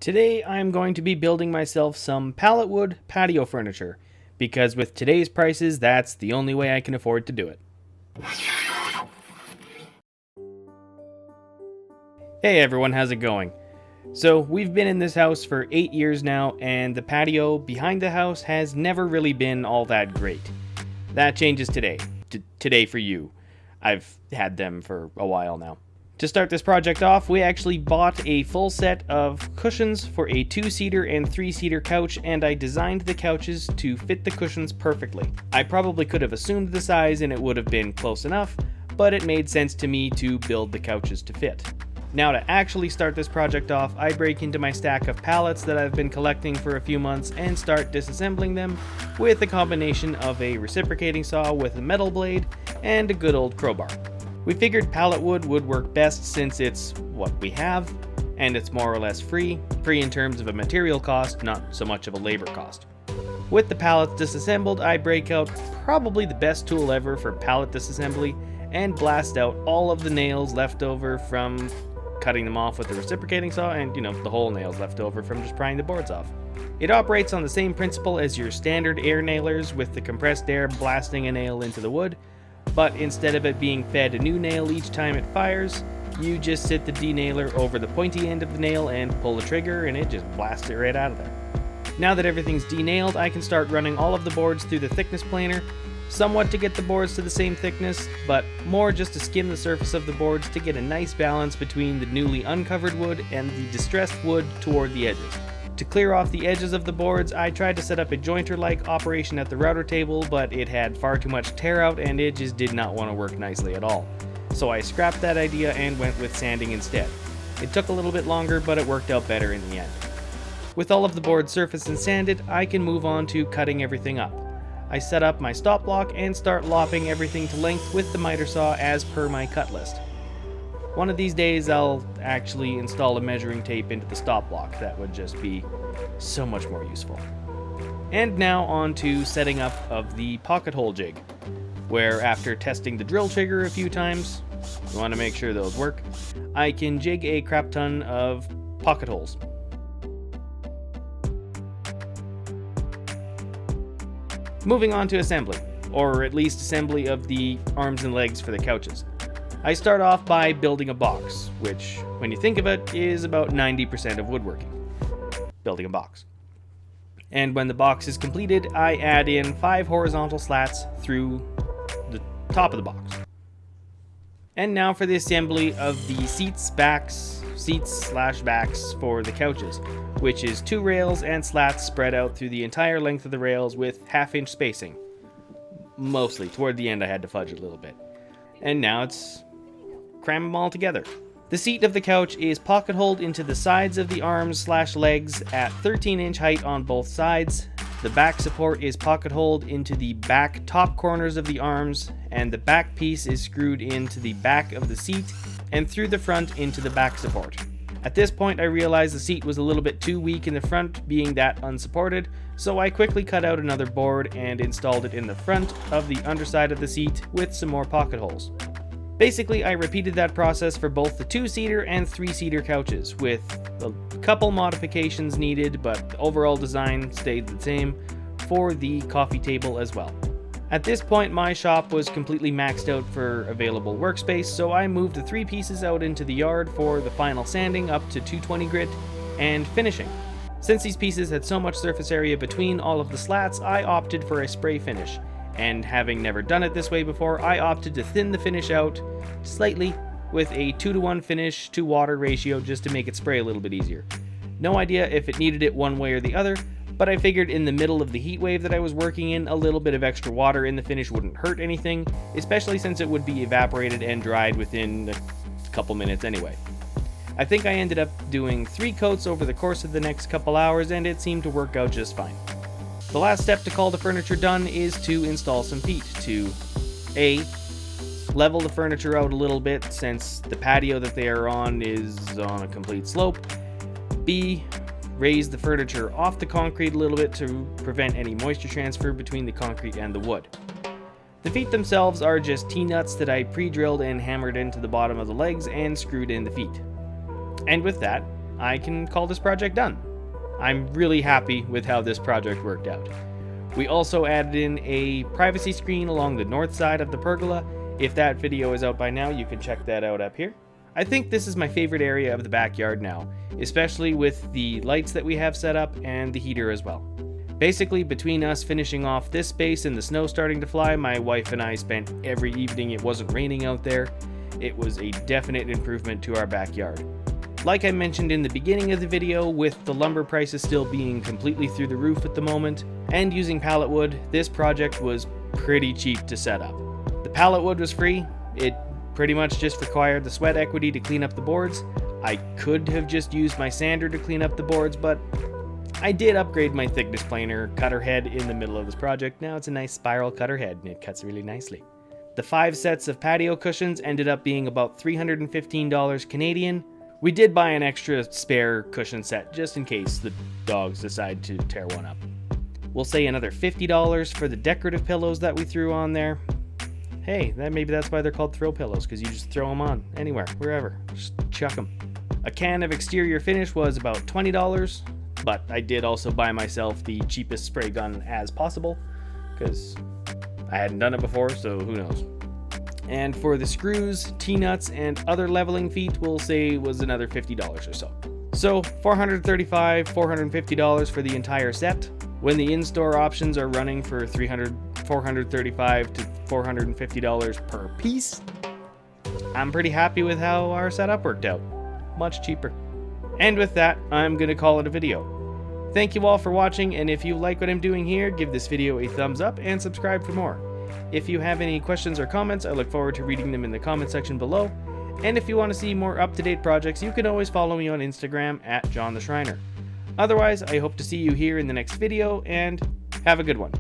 Today I'm going to be building myself some pallet wood patio furniture, because with today's prices that's the only way I can afford to do it. Hey everyone, how's it going? So we've been in this house for 8 years now, and the patio behind the house has never really been all that great. That changes today. Today for you. I've had them for a while now. To start this project off, we actually bought a full set of cushions for a 2-seater and 3-seater couch, and I designed the couches to fit the cushions perfectly. I probably could have assumed the size and it would have been close enough, but it made sense to me to build the couches to fit. Now to actually start this project off, I break into my stack of pallets that I've been collecting for a few months and start disassembling them with a combination of a reciprocating saw with a metal blade and a good old crowbar. We figured pallet wood would work best since it's what we have, and it's more or less free in terms of a material cost, not so much of a labor cost. With the pallets disassembled, I break out probably the best tool ever for pallet disassembly and blast out all of the nails left over from cutting them off with the reciprocating saw and, the whole nails left over from just prying the boards off. It operates on the same principle as your standard air nailers, with the compressed air blasting a nail into the wood, but instead of it being fed a new nail each time it fires, you just sit the denailer over the pointy end of the nail and pull the trigger and it just blasts it right out of there. Now that everything's denailed, I can start running all of the boards through the thickness planer, somewhat to get the boards to the same thickness, but more just to skim the surface of the boards to get a nice balance between the newly uncovered wood and the distressed wood toward the edges. To clear off the edges of the boards, I tried to set up a jointer-like operation at the router table, but it had far too much tear out and it just did not want to work nicely at all. So I scrapped that idea and went with sanding instead. It took a little bit longer, but it worked out better in the end. With all of the boards surfaced and sanded, I can move on to cutting everything up. I set up my stop block and start lopping everything to length with the miter saw as per my cut list. One of these days I'll actually install a measuring tape into the stop block. That would just be so much more useful. And now on to setting up of the pocket hole jig, where after testing the drill trigger a few times, you want to make sure those work, I can jig a crap ton of pocket holes. Moving on to assembly, or at least assembly of the arms and legs for the couches. I start off by building a box, which, when you think of it, is about 90% of woodworking. Building a box. And when the box is completed, I add in 5 horizontal slats through the top of the box. And now for the assembly of the seats/backs for the couches, which is 2 rails and slats spread out through the entire length of the rails with half-inch spacing. Mostly. Toward the end I had to fudge a little bit. And now it's cram them all together. The seat of the couch is pocket holed into the sides of the arms/legs at 13-inch height on both sides. The back support is pocket holed into the back top corners of the arms, and the back piece is screwed into the back of the seat and through the front into the back support. At this point I realized the seat was a little bit too weak in the front, being that unsupported, so I quickly cut out another board and installed it in the front of the underside of the seat with some more pocket holes. Basically, I repeated that process for both the 2-seater and 3-seater couches, with a couple modifications needed, but the overall design stayed the same for the coffee table as well. At this point, my shop was completely maxed out for available workspace, so I moved the 3 pieces out into the yard for the final sanding up to 220 grit and finishing. Since these pieces had so much surface area between all of the slats, I opted for a spray finish. And having never done it this way before, I opted to thin the finish out slightly with a 2-to-1 finish to water ratio just to make it spray a little bit easier. No idea if it needed it one way or the other, but I figured in the middle of the heat wave that I was working in, a little bit of extra water in the finish wouldn't hurt anything, especially since it would be evaporated and dried within a couple minutes anyway. I think I ended up doing 3 coats over the course of the next couple hours, and it seemed to work out just fine. The last step to call the furniture done is to install some feet to A, level the furniture out a little bit since the patio that they are on is on a complete slope, B, raise the furniture off the concrete a little bit to prevent any moisture transfer between the concrete and the wood. The feet themselves are just T-nuts that I pre-drilled and hammered into the bottom of the legs and screwed in the feet. And with that, I can call this project done. I'm really happy with how this project worked out. We also added in a privacy screen along the north side of the pergola. If that video is out by now, you can check that out up here. I think this is my favorite area of the backyard now, especially with the lights that we have set up and the heater as well. Basically, between us finishing off this space and the snow starting to fly, my wife and I spent every evening it wasn't raining out there. It was a definite improvement to our backyard. Like I mentioned in the beginning of the video, with the lumber prices still being completely through the roof at the moment, and using pallet wood, this project was pretty cheap to set up. The pallet wood was free. It pretty much just required the sweat equity to clean up the boards. I could have just used my sander to clean up the boards, but I did upgrade my thickness planer cutter head in the middle of this project. Now it's a nice spiral cutter head and it cuts really nicely. The 5 sets of patio cushions ended up being about $315 Canadian. We did buy an extra spare cushion set just in case the dogs decide to tear one up. We'll say another $50 for the decorative pillows that we threw on there. Hey, maybe that's why they're called throw pillows, because you just throw them on anywhere, wherever. Just chuck them. A can of exterior finish was about $20, but I did also buy myself the cheapest spray gun as possible, because I hadn't done it before, so who knows. And for the screws, T-nuts, and other leveling feet, we'll say was another $50 or so. So $435, $450 for the entire set. When the in-store options are running for $435 to $450 per piece, I'm pretty happy with how our setup worked out. Much cheaper. And with that, I'm gonna call it a video. Thank you all for watching, and if you like what I'm doing here, give this video a thumbs up and subscribe for more. If you have any questions or comments, I look forward to reading them in the comment section below. And if you want to see more up-to-date projects, you can always follow me on Instagram @JohnTheSchriner. Otherwise, I hope to see you here in the next video, and have a good one.